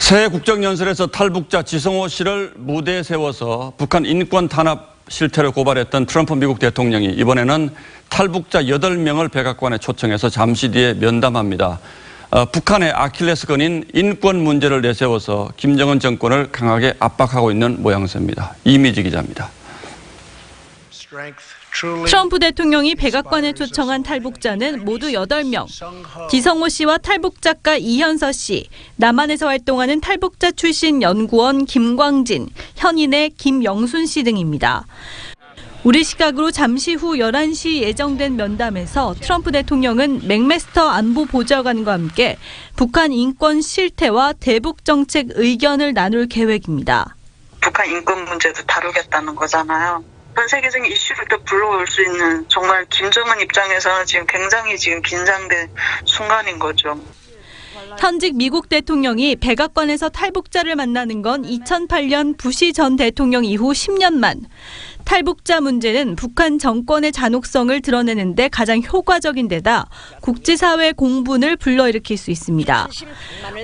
새 국정연설에서 탈북자 지성호 씨를 무대에 세워서 북한 인권 탄압 실태를 고발했던 트럼프 미국 대통령이 이번에는 탈북자 8명을 백악관에 초청해서 잠시 뒤에 면담합니다. 북한의 아킬레스건인 인권 문제를 내세워서 김정은 정권을 강하게 압박하고 있는 모양새입니다. 이미지 기자입니다. 트럼프 대통령이 백악관에 초청한 탈북자는 모두 8명. 지성호 씨와 탈북 작가 이현서 씨, 남한에서 활동하는 탈북자 출신 연구원 김광진, 현인의 김영순 씨 등입니다. 우리 시각으로 잠시 후 11시 예정된 면담에서 트럼프 대통령은 맥메스터 안보보좌관과 함께 북한 인권 실태와 대북 정책 의견을 나눌 계획입니다. 북한 인권 문제도 다루겠다는 거잖아요. 전 세계적인 이슈를 또 불러올 수 있는 정말 김정은 입장에서는 지금 굉장히 긴장된 순간인 거죠. 현직 미국 대통령이 백악관에서 탈북자를 만나는 건 2008년 부시 전 대통령 이후 10년 만. 탈북자 문제는 북한 정권의 잔혹성을 드러내는 데 가장 효과적인 데다 국제사회 공분을 불러일으킬 수 있습니다.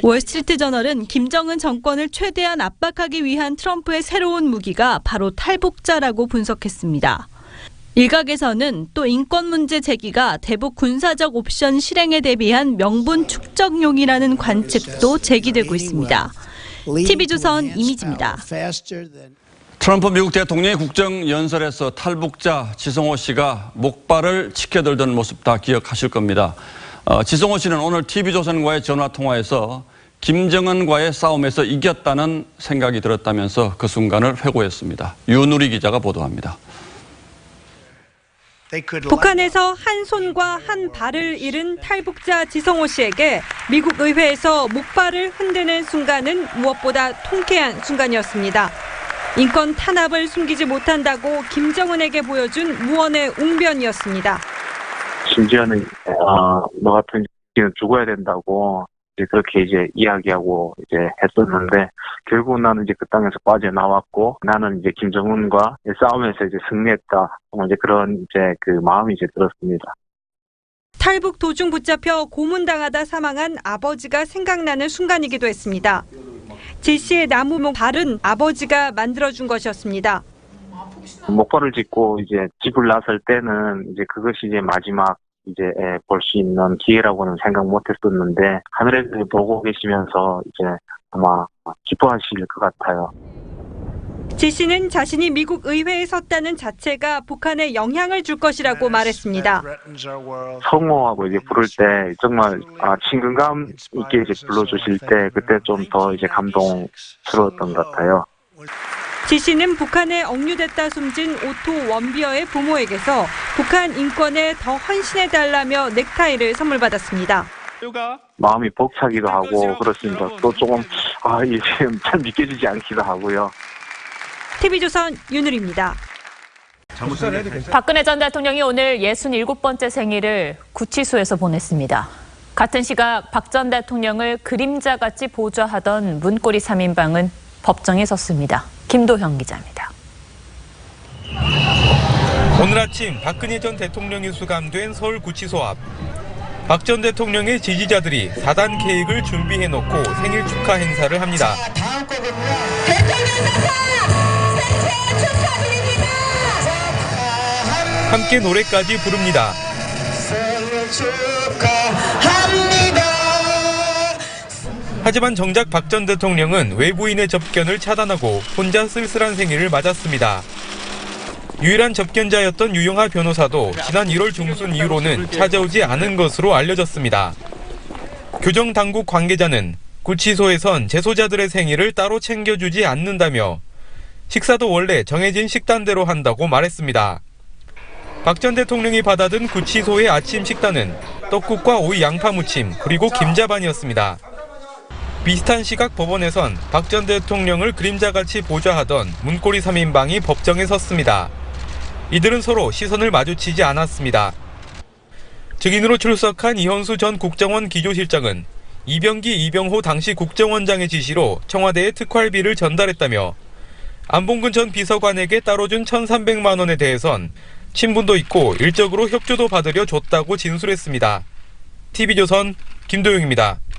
월스트리트저널은 김정은 정권을 최대한 압박하기 위한 트럼프의 새로운 무기가 바로 탈북자라고 분석했습니다. 일각에서는 또 인권 문제 제기가 대북 군사적 옵션 실행에 대비한 명분 축적용이라는 관측도 제기되고 있습니다. TV조선 이미지입니다. 트럼프 미국 대통령이 국정연설에서 탈북자 지성호 씨가 목발을 치켜들던 모습 다 기억하실 겁니다. 지성호 씨는 오늘 TV조선과의 전화통화에서 김정은과의 싸움에서 이겼다는 생각이 들었다면서 그 순간을 회고했습니다. 윤우리 기자가 보도합니다. 북한에서 한 손과 한 발을 잃은 탈북자 지성호 씨에게 미국 의회에서 목발을 흔드는 순간은 무엇보다 통쾌한 순간이었습니다. 인권 탄압을 숨기지 못한다고 김정은에게 보여준 무언의 웅변이었습니다. 심지어는 너 같은 X는 죽어야 된다고 그렇게 이야기하고 했었는데 결국 나는 그 땅에서 빠져나왔고 나는 김정은과 싸움에서 승리했다. 그런 그 마음이 들었습니다. 탈북 도중 붙잡혀 고문당하다 사망한 아버지가 생각나는 순간이기도 했습니다. 지 씨의 나무목 발은 아버지가 만들어준 것이었습니다. 목발을 짚고 집을 나설 때는 그것이 마지막 볼 수 있는 기회라고는 생각 못했었는데 하늘에 보고 계시면서 아마 기뻐하실 것 같아요. 지 씨는 자신이 미국 의회에 섰다는 자체가 북한에 영향을 줄 것이라고 말했습니다. 성호하고 부를 때 정말 친근감 있게 불러주실 때 그때 좀 더 감동스러웠던 것 같아요. 지 씨는 북한에 억류됐다 숨진 오토 원비어의 부모에게서 북한 인권에 더 헌신해달라며 넥타이를 선물받았습니다. 마음이 벅차기도 하고 그렇습니다. 또 조금 이제 잘 믿겨지지 않기도 하고요. TV조선 윤우리입니다. 박근혜 전 대통령이 오늘 67번째 생일을 구치소에서 보냈습니다. 같은 시각 박 전 대통령을 그림자같이 보좌하던 문고리 3인방은 법정에 섰습니다. 김도형 기자입니다. 오늘 아침 박근혜 전 대통령이 수감된 서울구치소 앞. 박 전 대통령의 지지자들이 사단 케이크를 준비해놓고 생일 축하 행사를 합니다. 다음 곡은요. 대통령 생일 축하드립니다. 함께 노래까지 부릅니다. 생일 축하합니다. 하지만 정작 박 전 대통령은 외부인의 접견을 차단하고 혼자 쓸쓸한 생일을 맞았습니다. 유일한 접견자였던 유영하 변호사도 지난 1월 중순 이후로는 찾아오지 않은 것으로 알려졌습니다. 교정당국 관계자는 구치소에선 재소자들의 생일을 따로 챙겨주지 않는다며 식사도 원래 정해진 식단대로 한다고 말했습니다. 박 전 대통령이 받아든 구치소의 아침 식단은 떡국과 오이 양파무침 그리고 김자반이었습니다. 비슷한 시각 법원에선 박 전 대통령을 그림자같이 보좌하던 문고리 3인방이 법정에 섰습니다. 이들은 서로 시선을 마주치지 않았습니다. 증인으로 출석한 이현수 전 국정원 기조실장은 이병기, 이병호 당시 국정원장의 지시로 청와대에 특활비를 전달했다며 안봉근 전 비서관에게 따로 준 1,300만 원에 대해선 친분도 있고 일적으로 협조도 받으려 줬다고 진술했습니다. TV조선 김도영입니다.